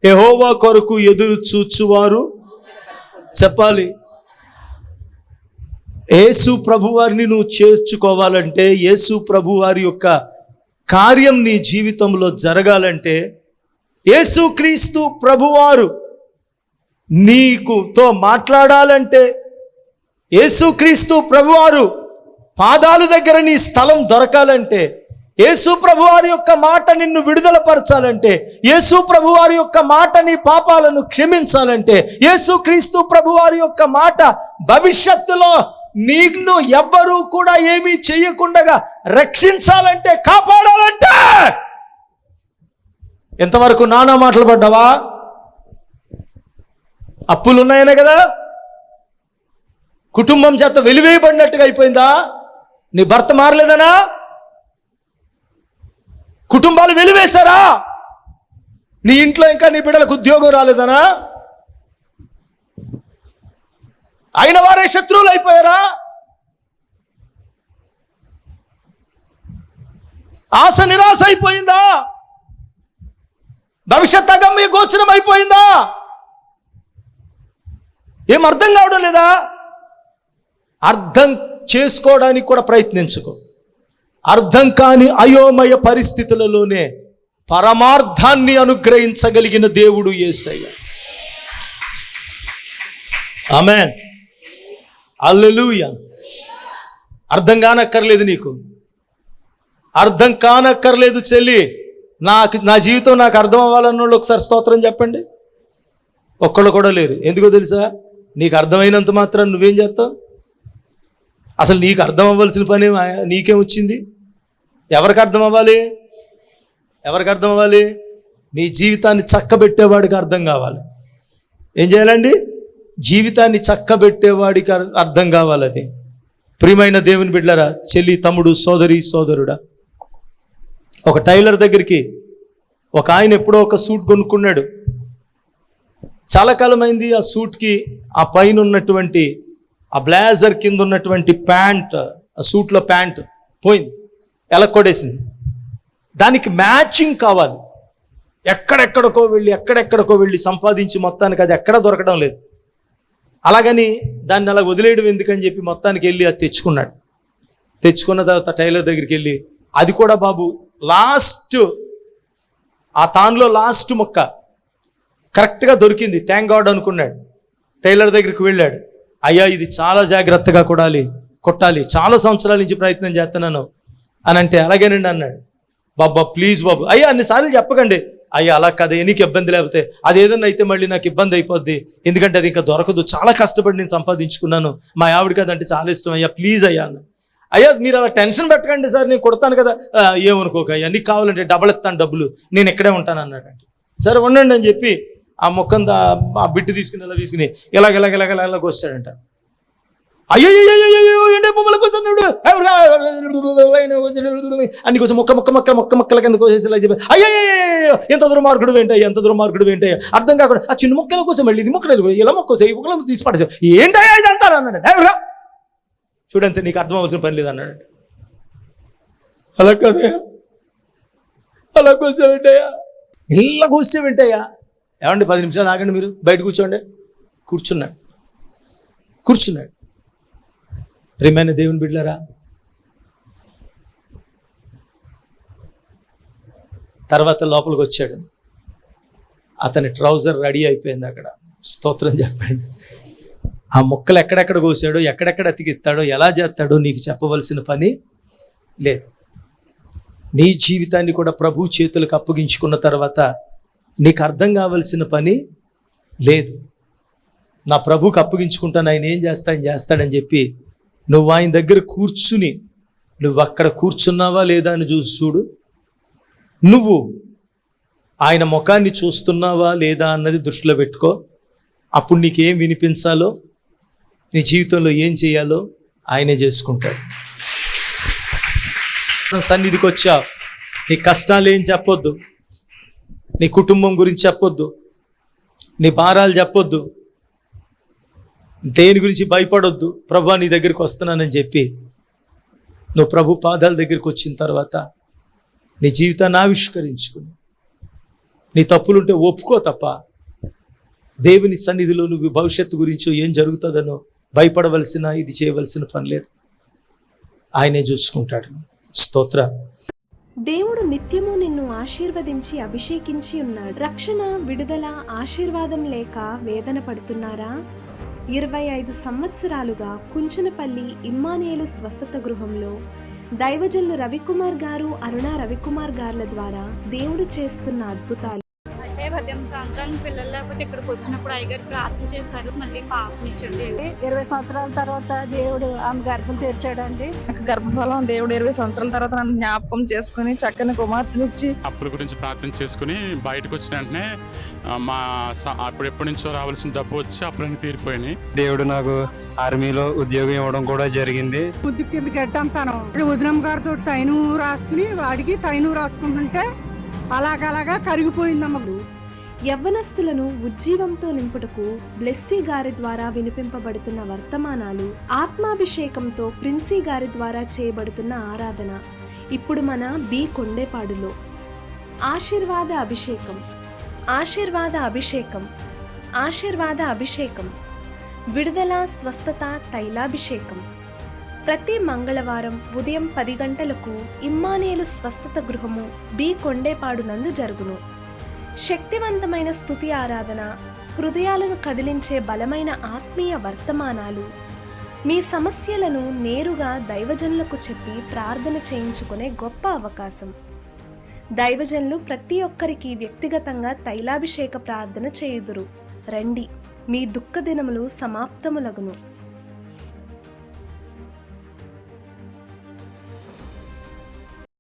యెహోవా కొరకు ఎదురు చూచువారు చెప్పాలి. యేసు ప్రభువారిని నువ్వు చేర్చుకోవాలంటే, యేసు ప్రభువారి యొక్క కార్యం నీ జీవితంలో జరగాలంటే, యేసుక్రీస్తు ప్రభువారు నీకుతో మాట్లాడాలంటే, యేసుక్రీస్తు ప్రభువారు పాదాల దగ్గర నీ స్థలం దొరకాలంటే, యేసు ప్రభువారి యొక్క మాట నిన్ను విడుదలపరచాలంటే, యేసు ప్రభువారి యొక్క మాట నీ పాపాలను క్షమించాలంటే, యేసుక్రీస్తు ప్రభువారి యొక్క మాట భవిష్యత్తులో నిన్ను ఎవ్వరూ కూడా ఏమీ చేయకుండా రక్షించాలంటే, కాపాడాలంటే, ఎంతవరకు నానా మాటలు పడ్డావా? అప్పులు ఉన్నాయనే కదా, కుటుంబం చేత వెలివేయబడినట్టుగా అయిపోయిందా? నీ భర్త మారలేదనా? కుటుంబాలు వెలివేశారా? నీ ఇంట్లో ఇంకా నీ బిడ్డలకు ఉద్యోగం రాలేదనా? అయిన వారే శత్రువులు అయిపోయారా? ఆశ నిరాశ అయిపోయిందా? భవిష్యత్ అగమ్య గోచరం అయిపోయిందా? ఏం అర్థం కావడం లేదా? అర్థం చేసుకోవడానికి కూడా ప్రయత్నించుకో. అర్థం కాని అయోమయ పరిస్థితులలోనే పరమార్థాన్ని అనుగ్రహించగలిగిన దేవుడు యేసయ్య. ఆమేన్, హల్లెలూయా. అర్థం కానక్కర్లేదు, నీకు అర్థం కానక్కర్లేదు చెల్లి. నా జీవితం నాకు అర్థం అవ్వాలన్న వాళ్ళు ఒకసారి స్తోత్రం చెప్పండి. ఒక్కళ్ళు కూడా లేరు. ఎందుకో తెలుసా? నీకు అర్థమైనంత మాత్రం నువ్వేం చేస్తావు? అసలు నీకు అర్థం అవ్వాల్సిన పని నీకేం వచ్చింది? ఎవరికి అర్థం అవ్వాలి? ఎవరికి అర్థం అవ్వాలి? నీ జీవితాన్ని చక్కబెట్టేవాడికి అర్థం కావాలి. ఏం చేయాలండి? జీవితాన్ని చక్కబెట్టేవాడికి అర్థం కావాలి. అది ప్రియమైన దేవుని బిడ్డలారా, చెల్లి, తమ్ముడు, సోదరి, సోదరుడా, ఒక టైలర్ దగ్గరికి ఒక ఆయన ఎప్పుడో ఒక సూట్ కొనుక్కున్నాడు. చాలా కాలమైంది ఆ సూట్కి ఆ పైన ఉన్నటువంటి ఆ బ్లేజర్ కింద ఉన్నటువంటి ప్యాంట్, ఆ సూట్లో ప్యాంట్ పోయింది, ఎలక్కొడేసింది. దానికి మ్యాచింగ్ కావాలి. ఎక్కడెక్కడికో వెళ్ళి సంపాదించి మొత్తానికి అది ఎక్కడ దొరకడం లేదు. అలాగని దాన్ని అలా వదిలేయడం ఎందుకని చెప్పి మొత్తానికి వెళ్ళి అది తెచ్చుకున్నాడు. తెచ్చుకున్న తర్వాత టైలర్ దగ్గరికి వెళ్ళి, అది కూడా బాబు లాస్ట్, ఆ తాన్లో లాస్ట్ మొక్క కరెక్ట్గా దొరికింది, థ్యాంక్ గాడ్ అనుకున్నాడు. టైలర్ దగ్గరికి వెళ్ళాడు. అయ్యా, ఇది చాలా జాగ్రత్తగా కొట్టాలి, చాలా సంవత్సరాల నుంచి ప్రయత్నం చేస్తున్నాను అని అంటే, అలాగేనండి అన్నాడు. బాబా ప్లీజ్ బాబు, అయ్యా అన్నిసార్లు చెప్పకండి. అయ్యా అలా కదా, నీకు ఇబ్బంది లేకపోతే అదేదన్నా అయితే మళ్ళీ నాకు ఇబ్బంది అయిపోద్ది, ఎందుకంటే అది ఇంకా దొరకదు, చాలా కష్టపడి నేను సంపాదించుకున్నాను, మా ఆవిడకి అదంటే చాలా ఇష్టం, అయ్యా ప్లీజ్ అయ్యా అన్న. అయ్యా మీరు అలా టెన్షన్ పెట్టకండి సార్, నేను కొడతాను కదా. ఏమనుకోక అయ్యా, నీకు కావాలంటే డబల్ ఇస్తాను డబ్బులు, నేను ఇక్కడే ఉంటాను అన్నాడంటే. సరే ఉండండి అని చెప్పి ఆ మొక్కను ఆ బిట్టు తీసుకుని ఇలాగ వస్తాడంట. అయ్యో ఏంటే బొమ్మలకు వస్తున్నాడు అన్ని కోసం మొక్కల కింద కోసేసి అయ్యో ఎంత దుర్మార్గుడు ఏంటయ్యా అర్థం కాకుండా ఆ చిన్న మొక్కల కోసం వెళ్ళి ఇది మొక్కలు ఇలా మొక్క తీసి పడేసావు ఏంటయ్యా ఇది అంటారు అన్నాడు. చూడంతే, నీకు అర్థం అవసరం పని లేదు అన్నాడు. అలా కదయ్యా, అలా కోసేవింటయ్యా, ఇలా కోసేవింటయ్యా. ఏమండి 10 నిమిషాలు ఆగండి, మీరు బయట కూర్చోండి. కూర్చున్నాడు. ప్రియమైన దేవుని బిడ్డలారా, తర్వాత లోపలికి వచ్చాడు. అతని ట్రౌజర్ రెడీ అయిపోయింది అక్కడ. స్తోత్రం చెప్పండి. ఆ మొక్కలు ఎక్కడెక్కడ కోసాడో, ఎక్కడెక్కడ అతికిస్తాడో, ఎలా చేస్తాడో నీకు చెప్పవలసిన పని లేదు. నీ జీవితాన్ని కూడా ప్రభు చేతులకు అప్పగించుకున్న తర్వాత నీకు అర్థం కావలసిన పని లేదు. నా ప్రభుకి అప్పగించుకుంటాను, ఆయన ఏం చేస్తాడని చెప్పి నువ్వు ఆయన దగ్గర కూర్చుని, నువ్వు అక్కడ కూర్చున్నావా లేదా అని చూడు. నువ్వు ఆయన ముఖాన్ని చూస్తున్నావా లేదా అన్నది దృష్టిలో పెట్టుకో. అప్పుడు నీకేం వినిపించాలో, నీ జీవితంలో ఏం చేయాలో ఆయనే చేసుకుంటాడు. సన్నిధికి వచ్చావు, నీ కష్టాలు ఏం చెప్పొద్దు, నీ కుటుంబం గురించి చెప్పొద్దు, నీ భారాలు చెప్పొద్దు, దేని గురించి భయపడొద్దు. ప్రభు నీ దగ్గరికి వస్తున్నానని చెప్పి నువ్వు ప్రభు పాదాల దగ్గరికి వచ్చిన తర్వాత నీ జీవితాన్ని ఆవిష్కరించుకుని, నీ తప్పులుంటే ఒప్పుకో తప్ప దేవుని సన్నిధిలో నువ్వు భవిష్యత్తు గురించో ఏం జరుగుతుందనో భయపడవలసిన, ఇది చేయవలసిన పని లేదు. ఆయనే చూసుకుంటాడు. స్తోత్ర. దేవుడు నిత్యము నిన్ను ఆశీర్వదించి అభిషేకించి ఉన్నాడు. రక్షణ, విడుదల, ఆశీర్వాదం లేక వేదన పడుతున్నారా? 25 సంవత్సరాలుగా కుంచనపల్లి ఇమ్మానుయేలు స్వస్థత గృహంలో దైవజనులు రవికుమార్ గారు, అరుణ రవికుమార్ గారుల ద్వారా దేవుడు చేస్తున్న అద్భుతాలు. అంటే 18 సంవత్సరాల పిల్లలు లేకపోతే ఇక్కడికి వచ్చినప్పుడు అయ్యగారు ప్రార్థన చేశారు, మళ్ళీ పాపనిచ్చాడు. 20 సంవత్సరాల తర్వాత దేవుడు ఆమె గర్భం తెరిచాడండి. నాకు గర్భఫలం దేవుడు 20 సంవత్సరాల తర్వాత నన్ను జ్ఞాపకం చేసుకుని చక్కని కుమార్తెనిచ్చి అప్పుల గురించి ప్రార్థన చేసుకుని బయటకు వచ్చిన వెంటనే అప్పుడు ఎప్పటి నుంచో రావాల్సిన డబ్బు వచ్చి అప్పులన్నీ తీరిపోయినాయి. దేవుడు నాకు ఆర్మీలో ఉద్యోగం ఇవ్వడం కూడా జరిగింది. బుద్ధి కింద గడ్డంతాను ఉదయం గారితో తైను రాసుకుని వాడికి తైను రాసుకుంటుంటే అలాగలాగా కరిగిపోయిందమ్మ. యవ్వనస్తులను ఉజ్జీవంతో నింపుటకు బ్లెస్సీ గారి ద్వారా వినిపింపబడుతున్న వర్తమానాలు, ఆత్మాభిషేకంతో ప్రిన్సీ గారి ద్వారా చేయబడుతున్న ఆరాధన ఇప్పుడు మన బి కొండేపాడులో. ఆశీర్వాద అభిషేకం, ఆశీర్వాద అభిషేకం, ఆశీర్వాద అభిషేకం, విడుదల, స్వస్థత, తైలాభిషేకం. ప్రతి మంగళవారం ఉదయం 10 గంటలకు ఇమ్మానుయేలు స్వస్థత గృహము బి కొండేపాడు నందు జరుగును. శక్తివంతమైన స్తుతి ఆరాధన, హృదయాలను కదిలించే బలమైన ఆత్మీయ వర్తమానాలు, మీ సమస్యలను నేరుగా దైవజనులకు చెప్పి ప్రార్థన చేయించుకునే గొప్ప అవకాశం. దైవజనులు ప్రతి ఒక్కరికి వ్యక్తిగతంగా తైలాభిషేక ప్రార్థన చేయుదురు. రండి, మీ దుఃఖ దినములు సమాప్తములగును.